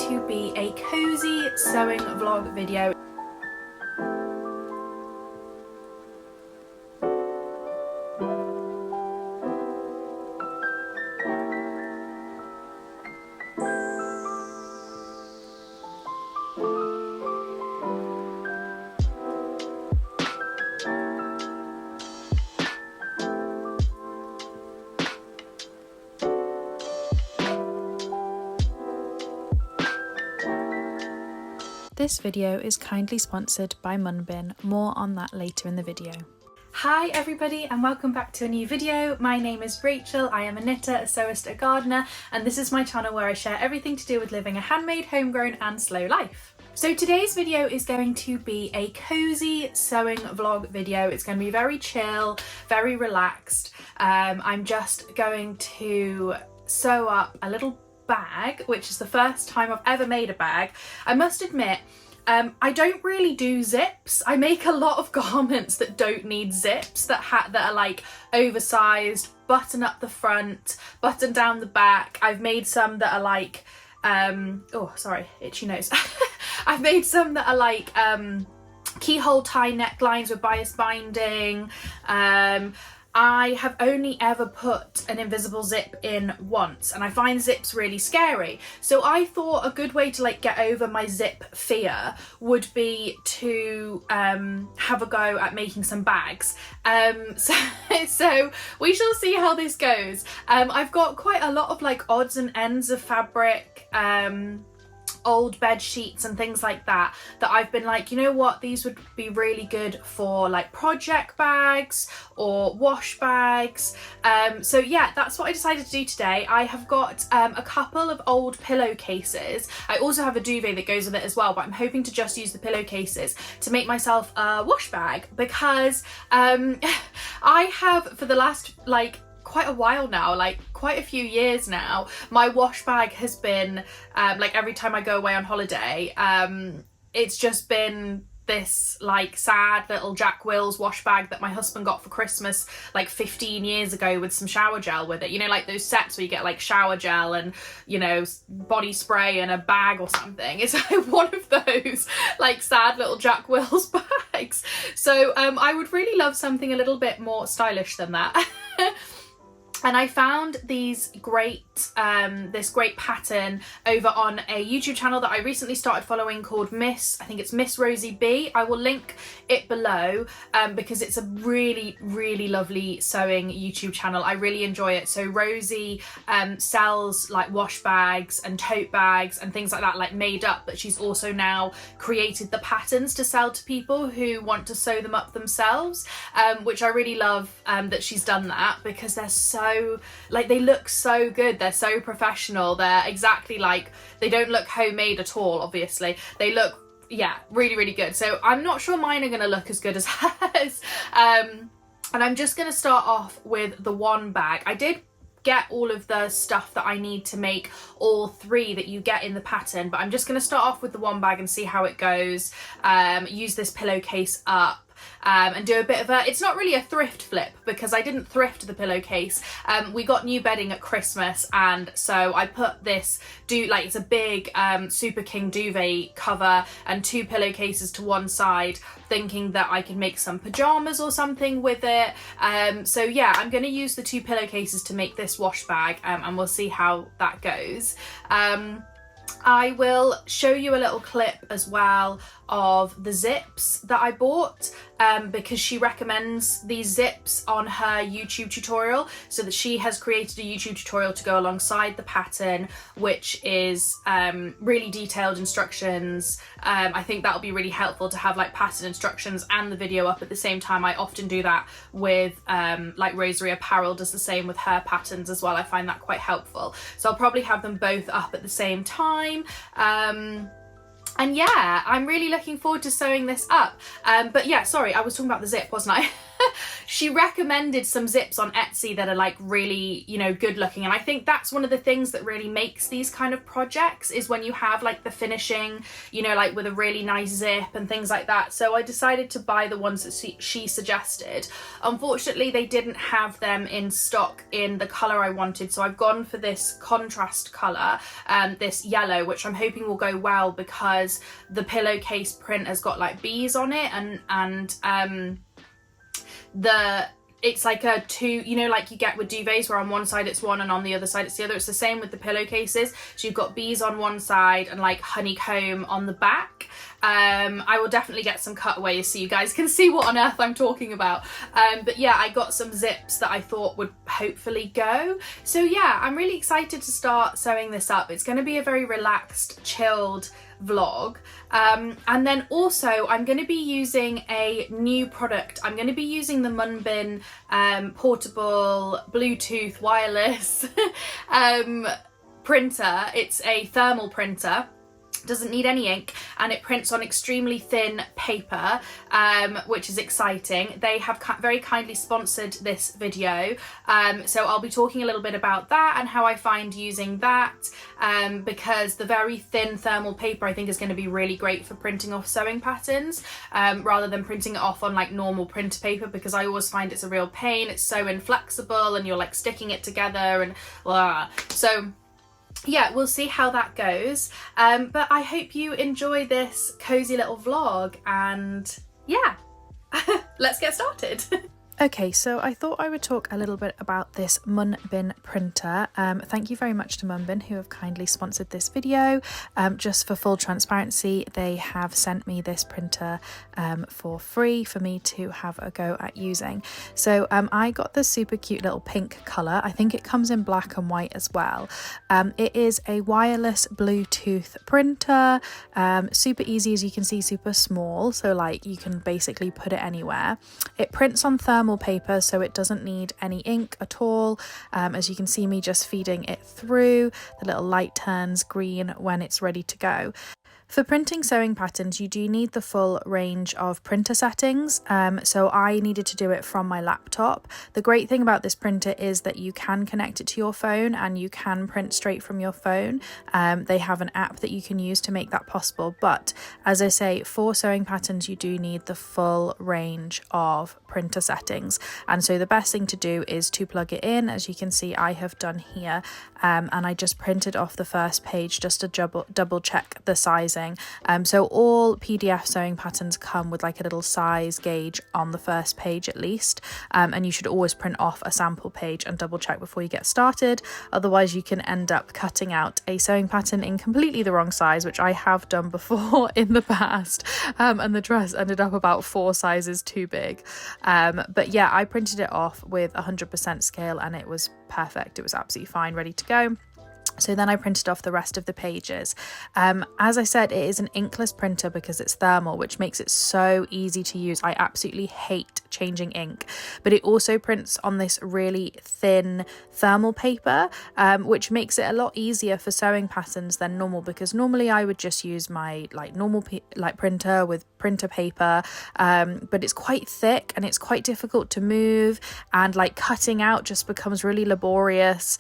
to be a cozy sewing vlog video. This video is kindly sponsored by Munbin. More on that later in the video. Hi everybody and welcome back to a new video. My name is Rachel, I am a knitter, a sewist, a gardener, and this is my channel where I share everything to do with living a handmade, homegrown and slow life. So today's video is going to be a cozy sewing vlog video. It's going to be very chill, very relaxed. I'm just going to sew up a little bag, which is the first time I've ever made a bag. I must admit, I don't really do zips. I make a lot of garments that don't need zips, that are like oversized, button up the front, button down the back. I've made some that are like, oh sorry, itchy nose. I've made some that are like keyhole tie necklines with bias binding. I have only ever put an invisible zip in once, and I find zips really scary. So I thought a good way to like get over my zip fear would be to have a go at making some bags. So we shall see how this goes. I've got quite a lot of like odds and ends of fabric, old bed sheets and things like that I've been like, you know what, these would be really good for like project bags or wash bags. So yeah, that's what I decided to do today. I have got a couple of old pillowcases. I also have a duvet that goes with it as well, but I'm hoping to just use the pillowcases to make myself a wash bag, because I have, for the last like quite a while now, like quite a few years now, my wash bag has been like every time I go away on holiday, it's just been this like sad little Jack Wills wash bag that my husband got for Christmas like 15 years ago with some shower gel with it. You know, like those sets where you get like shower gel and, you know, body spray and a bag or something. It's like one of those like sad little Jack Wills bags. So I would really love something a little bit more stylish than that. And I found these great, this great pattern over on a YouTube channel that I recently started following called I think it's Miss Rosie B. I will link it below because it's a really, really lovely sewing YouTube channel. I really enjoy it. So Rosie sells like wash bags and tote bags and things like that, like made up, but she's also now created the patterns to sell to people who want to sew them up themselves, which I really love that she's done that, because they're so, like, they look so good, they're so professional, they're exactly like, they don't look homemade at all, obviously. They look, yeah, really, really good. So I'm not sure mine are going to look as good as hers. And I'm just going to start off with the one bag. I did get all of the stuff that I need to make all three that you get in the pattern, but I'm just going to start off with the one bag and see how it goes. Use this pillowcase up. And do a bit of a, it's not really a thrift flip because I didn't thrift the pillowcase. We got new bedding at Christmas, and so I put this, like it's a big Super King duvet cover and two pillowcases to one side, thinking that I could make some pajamas or something with it. So yeah, I'm going to use the two pillowcases to make this wash bag, and we'll see how that goes. I will show you a little clip as well of the zips that I bought, because she recommends these zips on her YouTube tutorial, so that she has created a YouTube tutorial to go alongside the pattern, which is really detailed instructions. I think that'll be really helpful to have like pattern instructions and the video up at the same time. I often do that with like Rosary Apparel does the same with her patterns as well. I find that quite helpful. So I'll probably have them both up at the same time. And yeah, I'm really looking forward to sewing this up. But yeah, sorry, I was talking about the zip, wasn't I? she recommended some zips on Etsy that are like really, you know, good looking. And I think that's one of the things that really makes these kind of projects, is when you have like the finishing, you know, like with a really nice zip and things like that. So I decided to buy the ones that she suggested. Unfortunately, they didn't have them in stock in the color I wanted, so I've gone for this contrast color, this yellow, which I'm hoping will go well because the pillowcase print has got like bees on it, and it's like a two, you know, like you get with duvets where on one side it's one and on the other side it's the other. It's the same with the pillowcases. So you've got bees on one side and like honeycomb on the back. I will definitely get some cutaways so you guys can see what on earth I'm talking about. But yeah, I got some zips that I thought would hopefully go. So yeah, I'm really excited to start sewing this up. It's going to be a very relaxed, chilled vlog. And then also I'm going to be using a new product. I'm going to be using the Munbin portable Bluetooth wireless printer. It's a thermal printer. Doesn't need any ink, and it prints on extremely thin paper, which is exciting. They have very kindly sponsored this video, so I'll be talking a little bit about that and how I find using that, because the very thin thermal paper I think is going to be really great for printing off sewing patterns, rather than printing it off on like normal printer paper, because I always find it's a real pain. It's so inflexible and you're like sticking it together and blah. So yeah, we'll see how that goes, but I hope you enjoy this cozy little vlog, and yeah, let's get started. Okay, so I thought I would talk a little bit about this Munbin printer. Thank you very much to Munbin, who have kindly sponsored this video. Just for full transparency, they have sent me this printer for free for me to have a go at using. So I got the super cute little pink colour. I think it comes in black and white as well. It is a wireless Bluetooth printer, super easy, as you can see, super small, so like you can basically put it anywhere. It prints on thermal paper, so it doesn't need any ink at all. As you can see me just feeding it through, the little light turns green when it's ready to go. For printing sewing patterns, you do need the full range of printer settings, so I needed to do it from my laptop. The great thing about this printer is that you can connect it to your phone and you can print straight from your phone. They have an app that you can use to make that possible, but as I say, for sewing patterns you do need the full range of printer settings, and so the best thing to do is to plug it in, as you can see I have done here, and I just printed off the first page just to double check the sizing. So all PDF sewing patterns come with like a little size gauge on the first page at least, and you should always print off a sample page and double check before you get started, otherwise you can end up cutting out a sewing pattern in completely the wrong size, which I have done before in the past, and the dress ended up about 4 sizes too big. But yeah, I printed it off with 100% scale and it was perfect. It was absolutely fine, ready to go. So then I printed off the rest of the pages. As I said, it is an inkless printer because it's thermal, which makes it so easy to use. I absolutely hate changing ink, but it also prints on this really thin thermal paper, which makes it a lot easier for sewing patterns than normal, because normally I would just use my like normal printer with printer paper, but it's quite thick and it's quite difficult to move, and like cutting out just becomes really laborious,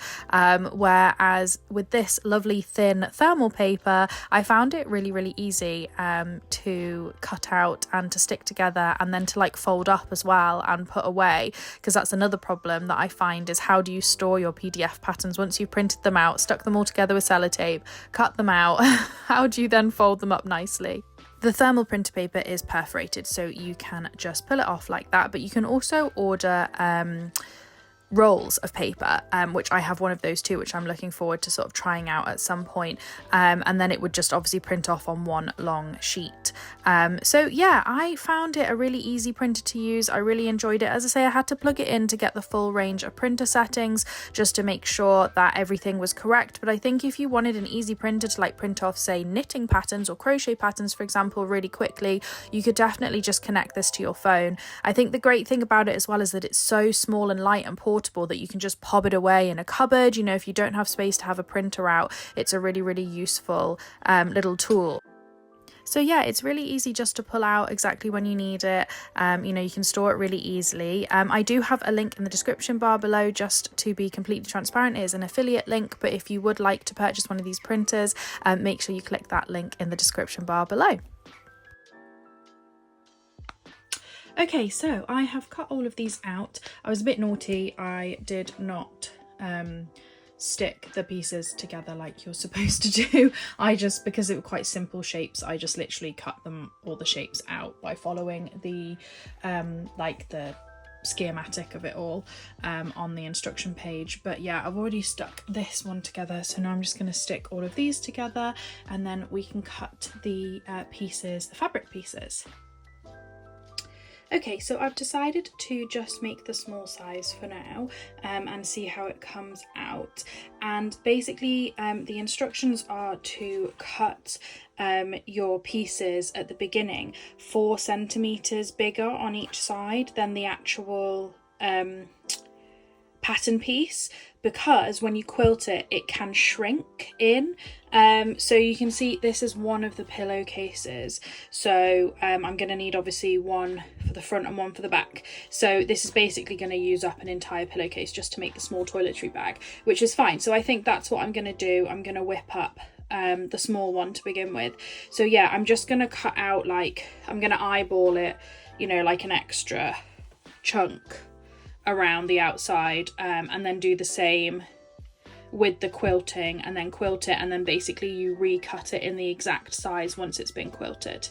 whereas with this lovely thin thermal paper I found it really easy to cut out and to stick together, and then to like fold up as well and put away, because that's another problem that I find, is how do you store your PDF patterns once you've printed them out, stuck them all together with sellotape, cut them out? How do you then fold them up nicely? The thermal printer paper is perforated, so you can just pull it off like that, but you can also order rolls of paper, which I have one of those too, which I'm looking forward to sort of trying out at some point, and then it would just obviously print off on one long sheet. So yeah, I found it a really easy printer to use. I really enjoyed it. As I say, I had to plug it in to get the full range of printer settings just to make sure that everything was correct, but I think if you wanted an easy printer to like print off say knitting patterns or crochet patterns for example really quickly, you could definitely just connect this to your phone. I think the great thing about it as well is that it's so small and light and portable that you can just pop it away in a cupboard. You know, if you don't have space to have a printer out, it's a really useful little tool. So yeah, it's really easy just to pull out exactly when you need it. You know, you can store it really easily. I do have a link in the description bar below, just to be completely transparent. It is an affiliate link, but if you would like to purchase one of these printers, make sure you click that link in the description bar below. Okay, so I have cut all of these out. I was a bit naughty. I did not stick the pieces together like you're supposed to do. I just, because they were quite simple shapes, I just literally cut them, all the shapes out by following the like the schematic of it all on the instruction page. But yeah, I've already stuck this one together, so now I'm just going to stick all of these together, and then we can cut the pieces, the fabric pieces. Okay, so I've decided to just make the small size for now and see how it comes out. And basically the instructions are to cut your pieces at the beginning 4 centimeters bigger on each side than the actual pattern piece, because when you quilt it, it can shrink in. So you can see this is one of the pillowcases. So I'm going to need obviously one for the front and one for the back. So this is basically going to use up an entire pillowcase just to make the small toiletry bag, which is fine. So I think that's what I'm going to do. I'm going to whip up the small one to begin with. So yeah, I'm just going to cut out, like, I'm going to eyeball it, you know, like an extra chunk around the outside, and then do the same with the quilting, and then quilt it, and then basically you recut it in the exact size once it's been quilted.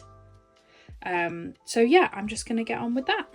So yeah, I'm just gonna get on with that.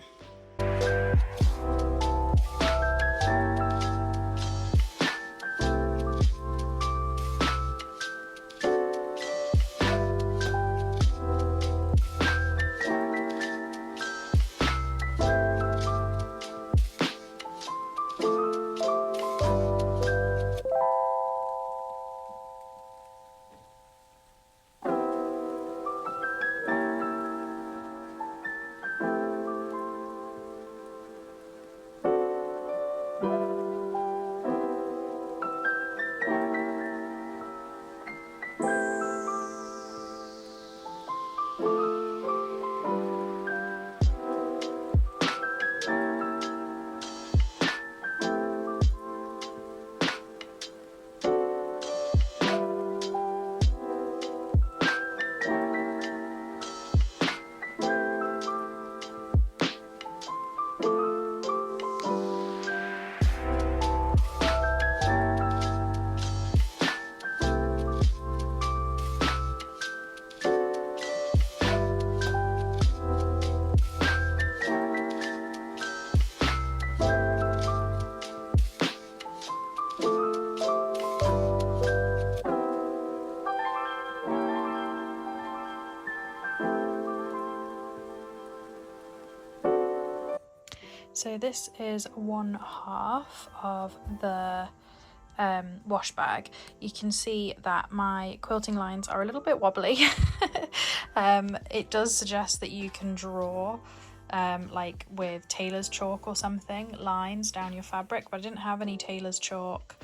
So this is 1/2 of the wash bag. You can see that my quilting lines are a little bit wobbly. It does suggest that you can draw like with tailor's chalk or something, lines down your fabric, but I didn't have any tailor's chalk,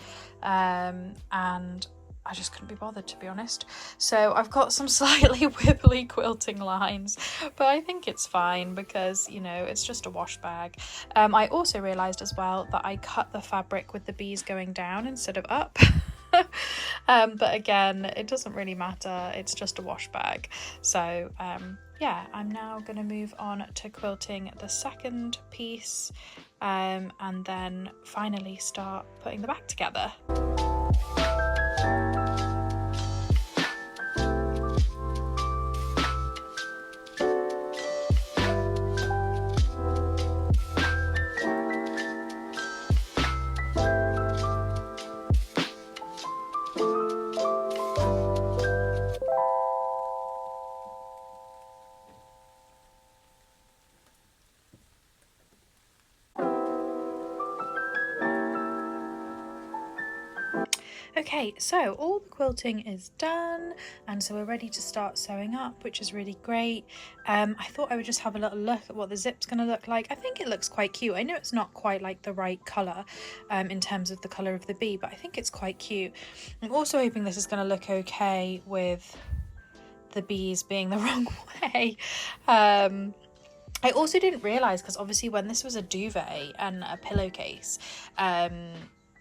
and I just couldn't be bothered, to be honest. So I've got some slightly wibbly quilting lines, but I think it's fine because, you know, it's just a wash bag. I also realised as well that I cut the fabric with the bees going down instead of up. But again, it doesn't really matter, it's just a wash bag. So yeah, I'm now going to move on to quilting the second piece, and then finally start putting the bag together. Okay, so all the quilting is done, and so we're ready to start sewing up, which is really great. I thought I would just have a little look at what the zip's going to look like. I think it looks quite cute. I know it's not quite like the right colour in terms of the colour of the bee, but I think it's quite cute. I'm also hoping this is going to look okay with the bees being the wrong way. I also didn't realise, because obviously when this was a duvet and a pillowcase,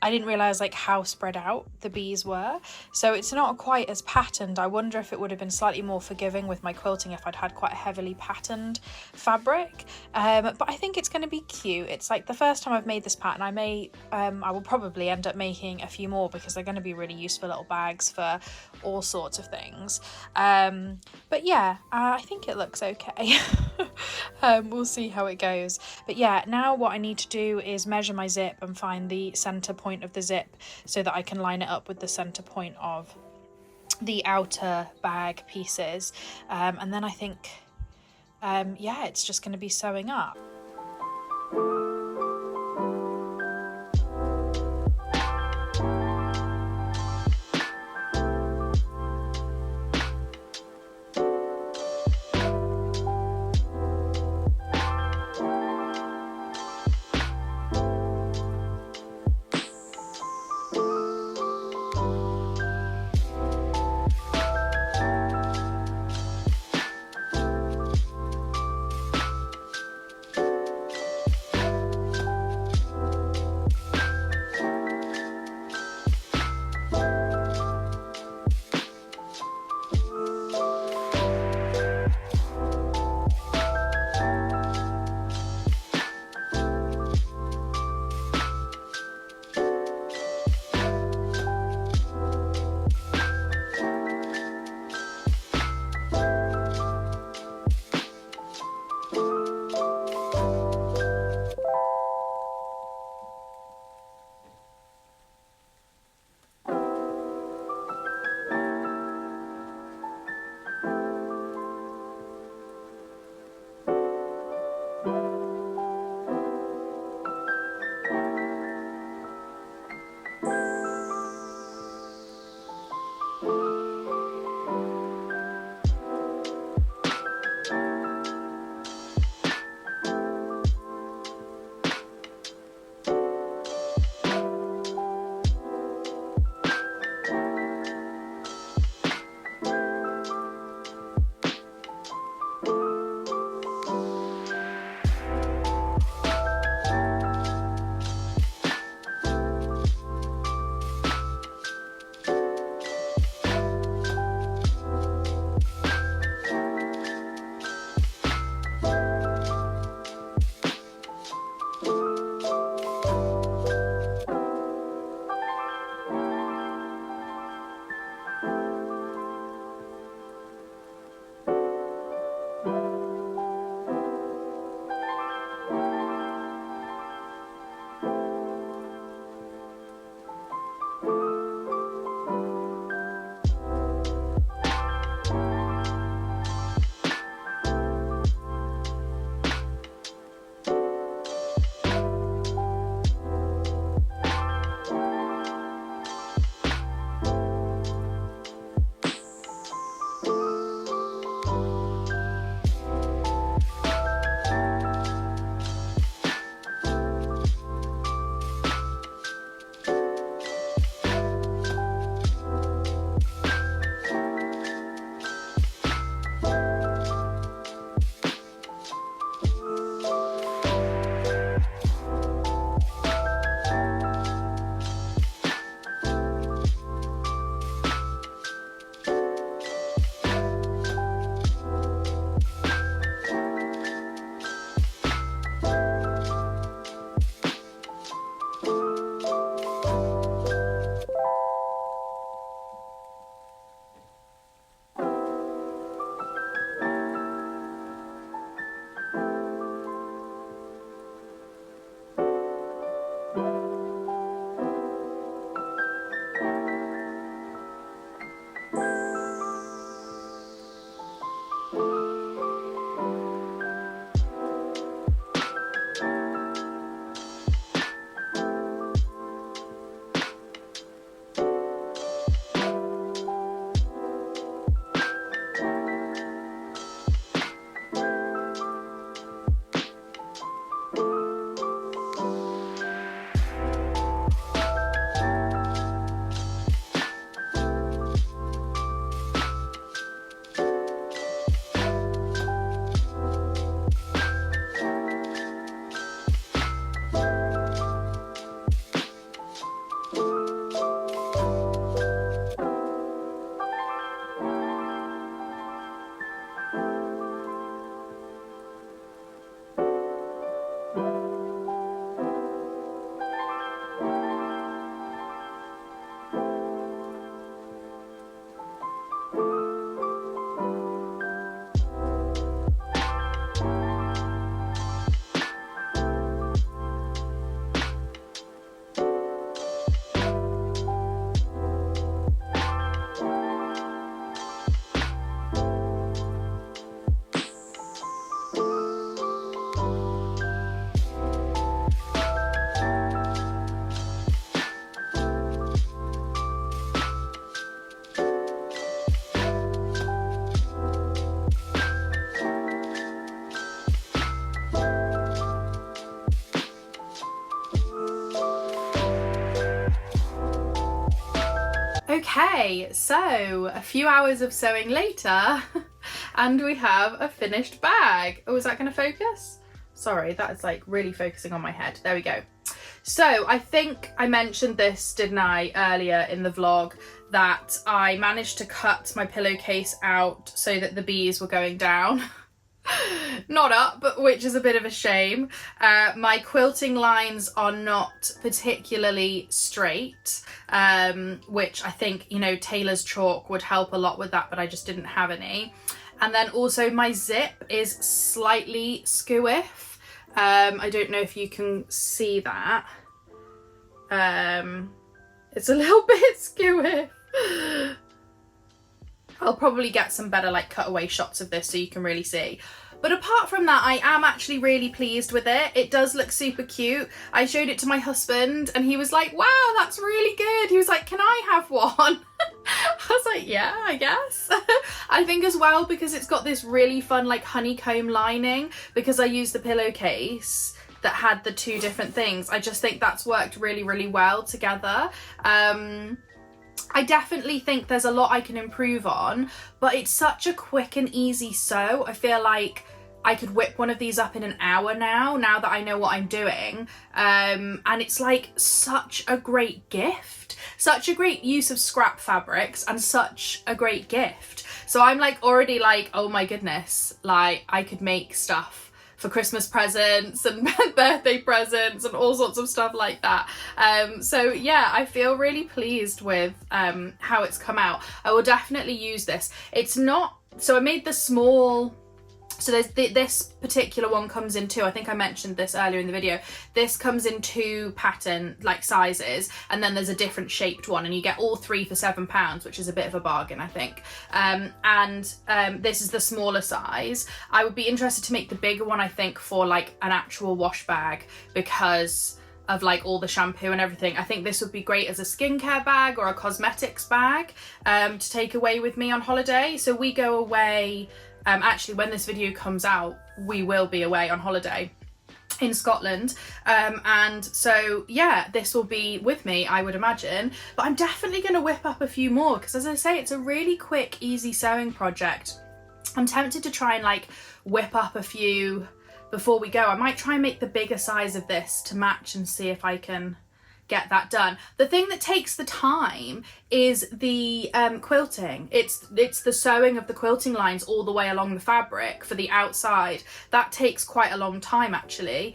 I didn't realise like how spread out the bees were, so it's not quite as patterned. I wonder if it would have been slightly more forgiving with my quilting if I'd had quite a heavily patterned fabric, but I think it's going to be cute. It's like the first time I've made this pattern. I will probably end up making a few more because they're going to be really useful little bags for all sorts of things, but yeah, I think it looks okay. We'll see how it goes. But yeah, now what I need to do is measure my zip and find the center point of the zip so that I can line it up with the center point of the outer bag pieces, and then I think yeah, it's just going to be sewing up. Okay, so a few hours of sewing later and we have a finished bag. Oh, is that going to focus? Sorry, that is like really focusing on my head. There we go. So I think I mentioned this, didn't I, earlier in the vlog, that I managed to cut my pillowcase out so that the bees were going down. Not up, which is a bit of a shame. My quilting lines are not particularly straight, which I think, you know, tailor's chalk would help a lot with that, but I just didn't have any. And then also my zip is slightly skewiff. I don't know if you can see that. It's a little bit skewiff. I'll probably get some better like cutaway shots of this so you can really see. But apart from that, I am actually really pleased with it. It does look super cute. I showed it to my husband and he was like, wow, that's really good. He was like, can I have one? I was like, yeah, I guess. I think as well, because it's got this really fun like honeycomb lining, because I used the pillowcase that had the two different things. I just think that's worked really, really well together. I definitely think there's a lot I can improve on, but it's such a quick and easy sew. I feel like I could whip one of these up in an hour now that I know what I'm doing. And it's like such a great gift, such a great use of scrap fabrics and such a great gift. So I'm like already like, oh my goodness, like I could make stuff for Christmas presents and birthday presents and all sorts of stuff like that. So yeah, I feel really pleased with how it's come out. I will definitely use this. It's not, so I made the small, so there's this particular one comes in two, I think I mentioned this earlier in the video. This comes in two pattern like sizes, and then there's a different shaped one, and you get all three for £7, which is a bit of a bargain, I think. This is the smaller size. I would be interested to make the bigger one, I think, for like an actual wash bag, because of like all the shampoo and everything. I think this would be great as a skincare bag or a cosmetics bag to take away with me on holiday. So we go away, actually when this video comes out, we will be away on holiday in Scotland, and so yeah, this will be with me, I would imagine, but I'm definitely going to whip up a few more, because as I say, it's a really quick, easy sewing project. I'm tempted to try and like whip up a few before we go. I might try and make the bigger size of this to match and see if I can get that done. The thing that takes the time is the quilting. It's the sewing of the quilting lines all the way along the fabric for the outside. That takes quite a long time actually.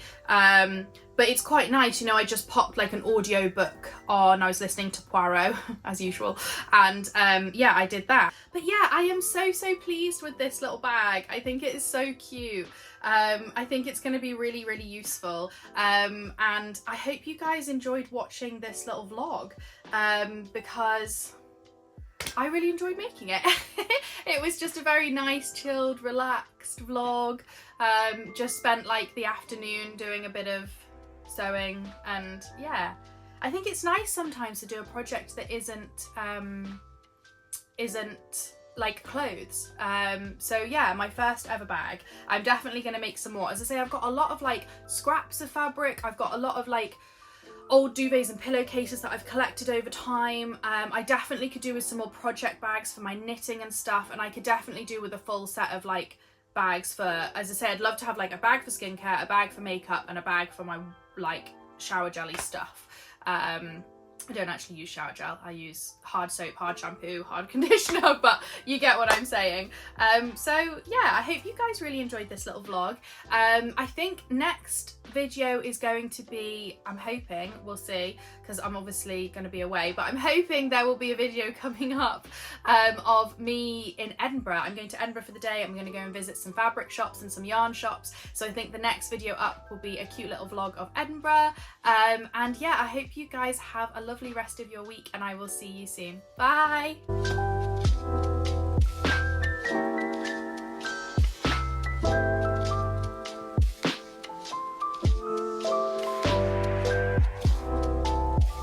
But it's quite nice, you know, I just popped like an audio book on, I was listening to Poirot as usual, and yeah, I did that. But yeah, I am so pleased with this little bag. I think it is so cute. I think it's going to be really, really useful, and I hope you guys enjoyed watching this little vlog, because I really enjoyed making it. It was just a very nice, chilled, relaxed vlog. Just spent like the afternoon doing a bit of sewing, and yeah, I think it's nice sometimes to do a project that isn't like clothes. So yeah, my first ever bag. I'm definitely going to make some more. As I say, I've got a lot of like scraps of fabric. I've got a lot of like old duvets and pillowcases that I've collected over time. I definitely could do with some more project bags for my knitting and stuff, and I could definitely do with a full set of like bags for, as I say, I'd love to have like a bag for skincare, a bag for makeup, and a bag for my like shower jelly stuff. I don't actually use shower gel, I use hard soap, hard shampoo, hard conditioner, but you get what I'm saying. So yeah, I hope you guys really enjoyed this little vlog. I think next video is going to be, I'm hoping, we'll see, because I'm obviously going to be away, but I'm hoping there will be a video coming up of me in Edinburgh. I'm going to Edinburgh for the day. I'm going to go and visit some fabric shops and some yarn shops, so I think the next video up will be a cute little vlog of Edinburgh. And yeah, I hope you guys have a lovely rest of your week, and I will see you soon. Bye!